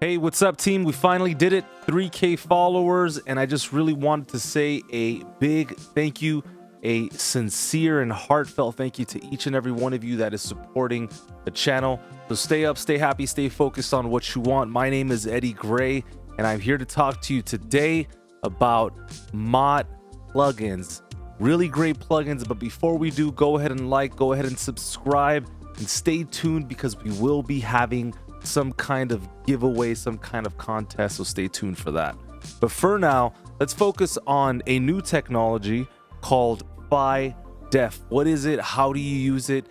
Hey, what's up, team? We finally did it. 3K followers, and I just really wanted to say a big thank you, a sincere and heartfelt thank you to each and every one of you that is supporting the channel. So stay up, stay happy, stay focused on what you want. My name is Eddie Gray, and I'm here to talk to you today about MAAT plugins. Really great plugins, but before we do, go ahead and like, go ahead and subscribe, and stay tuned because we will be having some kind of giveaway, some kind of contest, so stay tuned for that. But for now, let's focus on a new technology called Phi Def. What is it? How do you use it?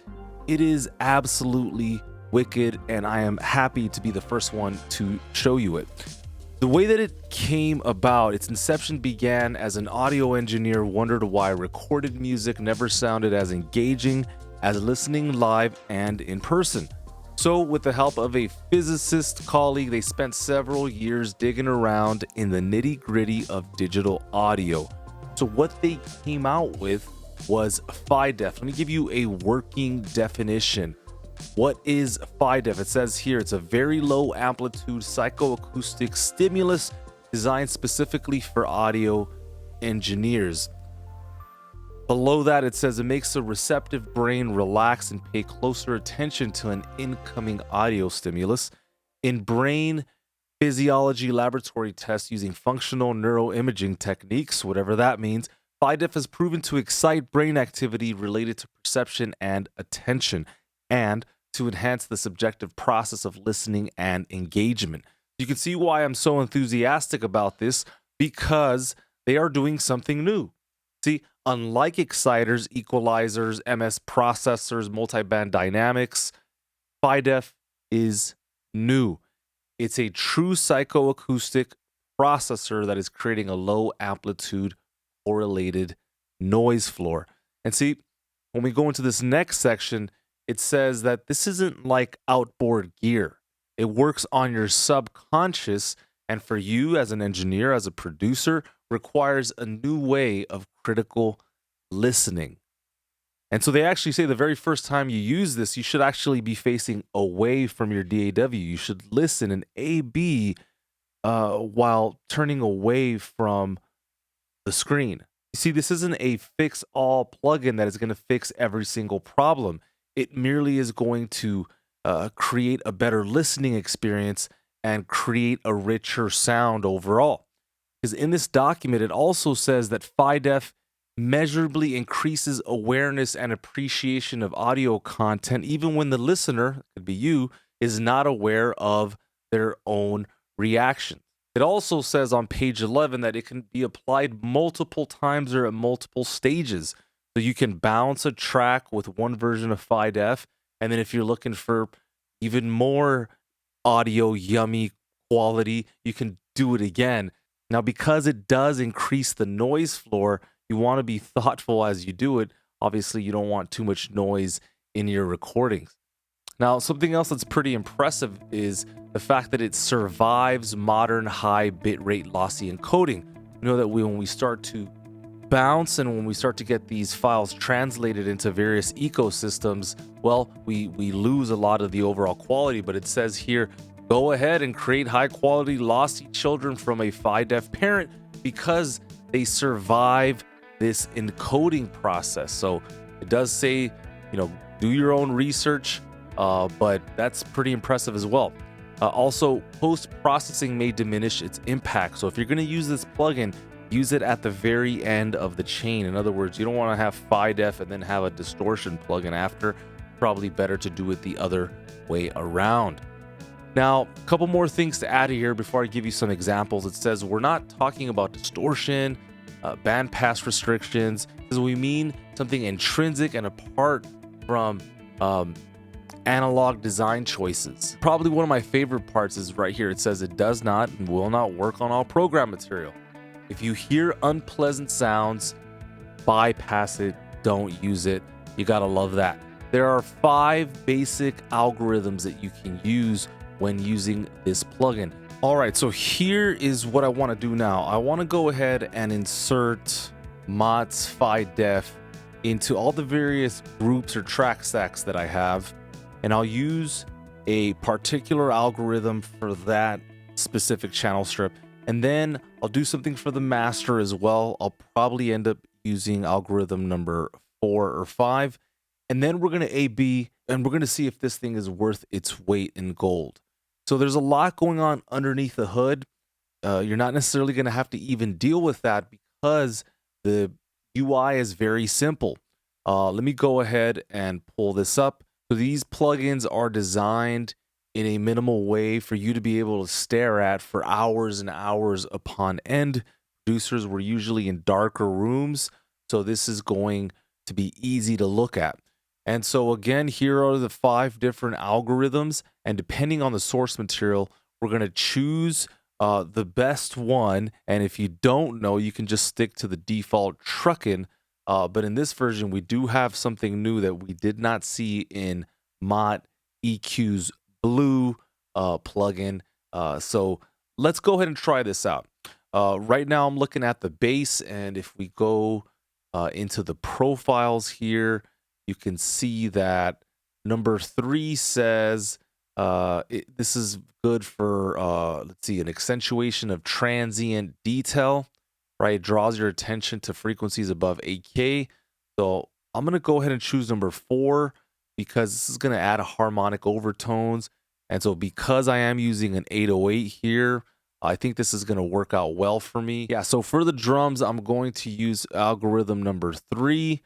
It is absolutely wicked, and I am happy to be the first one to show you it. The way that it came about, its inception began as an audio engineer wondered why recorded music never sounded as engaging as listening live and in person. So with the help of a physicist colleague, they spent several years digging around in the nitty-gritty of digital audio. So what they came out with was Phi Def. Let me give you a working definition. What is Phi Def? It says here it's a very low amplitude psychoacoustic stimulus designed specifically for audio engineers. Below that, it says it makes a receptive brain relax and pay closer attention to an incoming audio stimulus. In brain physiology laboratory tests using functional neuroimaging techniques, whatever that means, Phi Def has proven to excite brain activity related to perception and attention, and to enhance the subjective process of listening and engagement. You can see why I'm so enthusiastic about this, because they are doing something new. See, unlike exciters, equalizers, MS processors, multiband dynamics, Phi Def is new. It's a true psychoacoustic processor that is creating a low amplitude correlated noise floor. And see, when we go into this next section, it says that this isn't like outboard gear. It works on your subconscious, and for you as an engineer, as a producer, requires a new way of critical listening. And so they actually say the very first time you use this, you should actually be facing away from your DAW. You should listen in A/B while turning away from the screen. You see, this isn't a fix-all plugin that is going to fix every single problem. It merely is going to create a better listening experience and create a richer sound overall. Because in this document, it also says that Phi Def measurably increases awareness and appreciation of audio content, even when the listener, could be you, is not aware of their own reaction. It also says on page 11 that it can be applied multiple times or at multiple stages. So you can bounce a track with one version of Phi Def, and then if you're looking for even more audio yummy quality, you can do it again. Now, because it does increase the noise floor, you want to be thoughtful as you do it. Obviously, you don't want too much noise in your recordings. Now, something else that's pretty impressive is the fact that it survives modern high bitrate lossy encoding. You know that when we start to bounce and when we start to get these files translated into various ecosystems, well, we lose a lot of the overall quality. But it says here, go ahead and create high quality lossy children from a Phi Def parent because they survive this encoding process. So it does say, do your own research, but that's pretty impressive as well. Also, post-processing may diminish its impact. So if you're going to use this plugin, use it at the very end of the chain. In other words, you don't want to have Phi Def and then have a distortion plugin after. Probably better to do it the other way around. Now, a couple more things to add here before I give you some examples. It says we're not talking about distortion, bandpass restrictions. It says we mean something intrinsic and apart from analog design choices. Probably one of my favorite parts is right here. It says it does not and will not work on all program material. If you hear unpleasant sounds, bypass it, don't use it. You gotta love that. There are 5 basic algorithms that you can use when using this plugin. All right, so here is what I want to do now. I want to go ahead and insert MAAT's Phi Def into all the various groups or track stacks that I have, and I'll use a particular algorithm for that specific channel strip. And then I'll do something for the master as well. I'll probably end up using algorithm number 4 or 5. And then we're going to A/B, and we're going to see if this thing is worth its weight in gold. So there's a lot going on underneath the hood. You're not necessarily going to have to even deal with that because the UI is very simple. Let me go ahead and pull this up. So these plugins are designed in a minimal way for you to be able to stare at for hours and hours upon end. Producers were usually in darker rooms, so this is going to be easy to look at. And so again, here are the 5 different algorithms, and depending on the source material, we're going to choose the best one. And if you don't know, you can just stick to the default truckin'. But in this version, we do have something new that we did not see in MAAT EQ's blue plugin. So let's go ahead and try this out. Right now, I'm looking at the bass, and if we go into the profiles here, you can see that number 3 says this is good for, let's see, an accentuation of transient detail, right? It draws your attention to frequencies above 8K. So I'm going to go ahead and choose number 4 because this is going to add harmonic overtones. And so because I am using an 808 here, I think this is going to work out well for me. Yeah, so for the drums, I'm going to use algorithm number 3,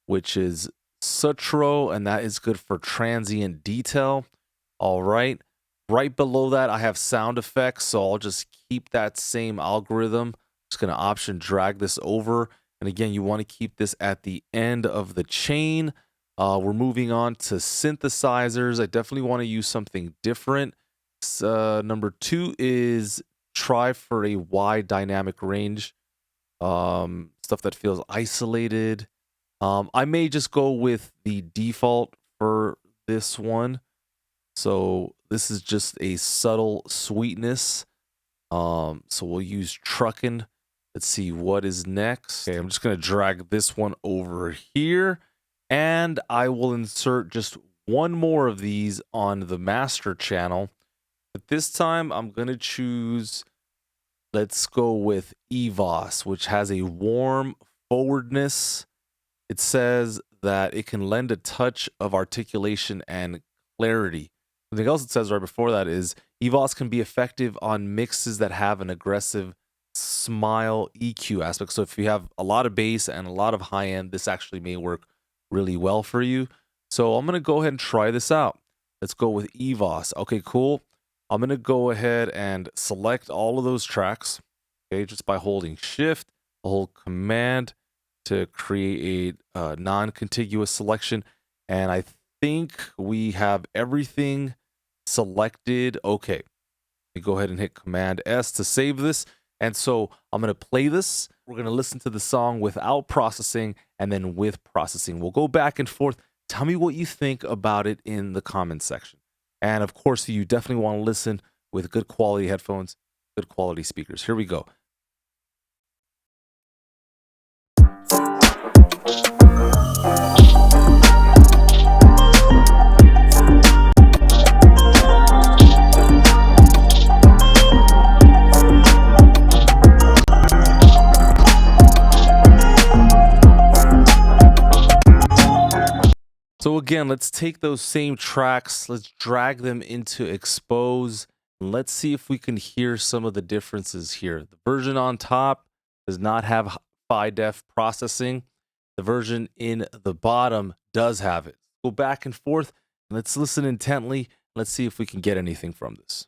which is Sutro, and that is good for transient detail. All right. Right below that, I have sound effects, so I'll just keep that same algorithm. Just going to option drag this over. And again, you want to keep this at the end of the chain. We're moving on to synthesizers. I definitely want to use something different. Number 2 is try for a wide dynamic range. Stuff that feels isolated. I may just go with the default for this one. So this is just a subtle sweetness. So we'll use truckin'. Let's see what is next. Okay, I'm just going to drag this one over here, and I will insert just one more of these on the master channel. But this time I'm going to choose, let's go with EVOS, which has a warm forwardness. It says that it can lend a touch of articulation and clarity. Something else it says right before that is EVOS can be effective on mixes that have an aggressive smile EQ aspect. So if you have a lot of bass and a lot of high end, this actually may work really well for you. So I'm going to go ahead and try this out. Let's go with EVOS. Okay, cool. I'm going to go ahead and select all of those tracks. Okay, just by holding shift, I'll hold command to create a non-contiguous selection. And I think we have everything selected. Okay, let me go ahead and hit Command S to save this. And so I'm going to play this. We're going to listen to the song without processing and then with processing. We'll go back and forth. Tell me what you think about it in the comments section. And of course, you definitely want to listen with good quality headphones, good quality speakers. Here we go. So again, let's take those same tracks, let's drag them into Expose, and let's see if we can hear some of the differences here. The version on top does not have Phi Def processing. The version in the bottom does have it. Go back and forth, and let's listen intently. Let's see if we can get anything from this.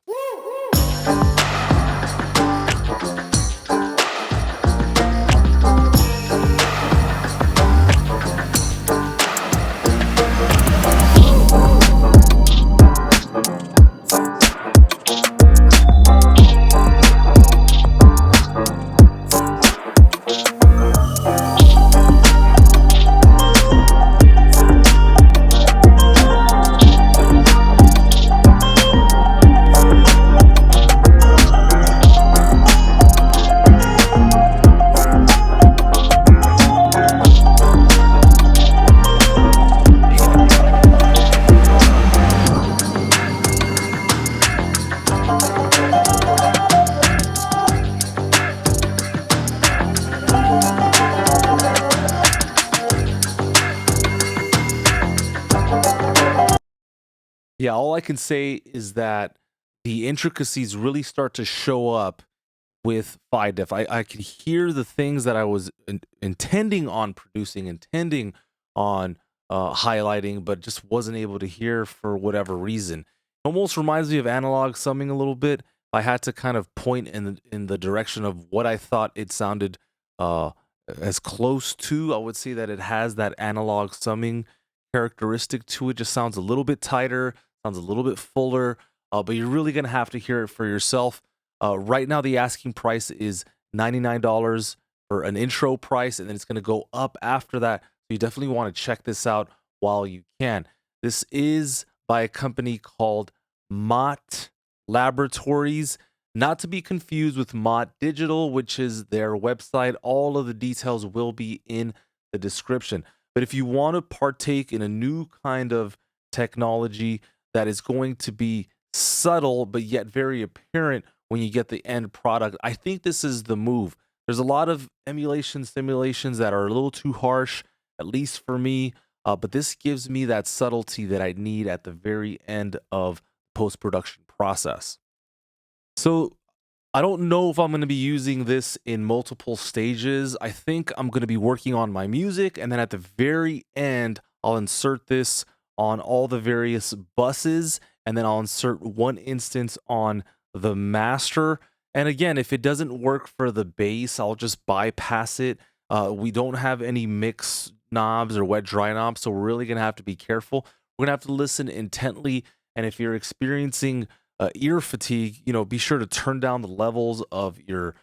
Yeah, all I can say is that the intricacies really start to show up with FiDef. I could hear the things that I was intending on producing, intending on highlighting, but just wasn't able to hear for whatever reason. Almost reminds me of analog summing a little bit. I had to kind of point in the direction of what I thought it sounded uh, as close to. I would say that it has that analog summing characteristic to it. Just sounds a little bit tighter, sounds a little bit fuller, but you're really gonna have to hear it for yourself. Right now, the asking price is $99 for an intro price, and then it's going to go up after that. So you definitely want to check this out while you can. This is by a company called MAAT Laboratories, not to be confused with MAAT Digital, which is their website. All of the details will be in the description. But if you want to partake in a new kind of technology that is going to be subtle but yet very apparent when you get the end product, I think this is the move. There's a lot of emulation simulations that are a little too harsh, at least for me, but this gives me that subtlety that I need at the very end of post-production process. So I don't know if I'm going to be using this in multiple stages. I think I'm going to be working on my music, and then at the very end, I'll insert this on all the various buses, and then I'll insert one instance on the master. And again, if it doesn't work for the bass, I'll just bypass it. We don't have any mix knobs or wet dry knobs, so we're really gonna have to be careful. We're gonna have to listen intently, and if you're experiencing ear fatigue, be sure to turn down the levels of your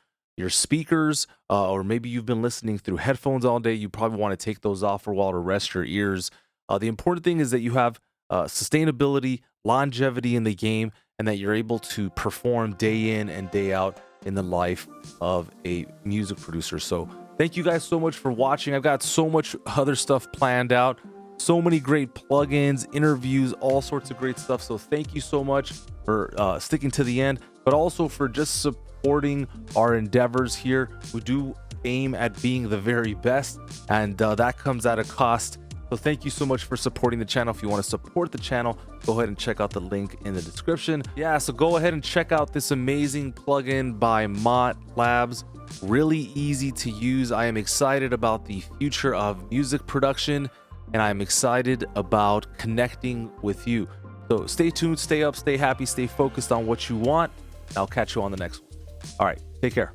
speakers, or maybe you've been listening through headphones all day. You probably want to take those off for a while to rest your ears. The important thing is that you have sustainability, longevity in the game, and that you're able to perform day in and day out in the life of a music producer. So thank you guys so much for watching. I've got so much other stuff planned out, so many great plugins, interviews, all sorts of great stuff. So thank you so much for sticking to the end, but also for just supporting our endeavors here. We do aim at being the very best, and that comes at a cost. So thank you so much for supporting the channel. If you want to support the channel, go ahead and check out the link in the description. Yeah, so go ahead and check out this amazing plugin by MAAT Labs. Really easy to use. I am excited about the future of music production, and I'm excited about connecting with you. So stay tuned, stay up, stay happy, stay focused on what you want. I'll catch you on the next one. All right, take care.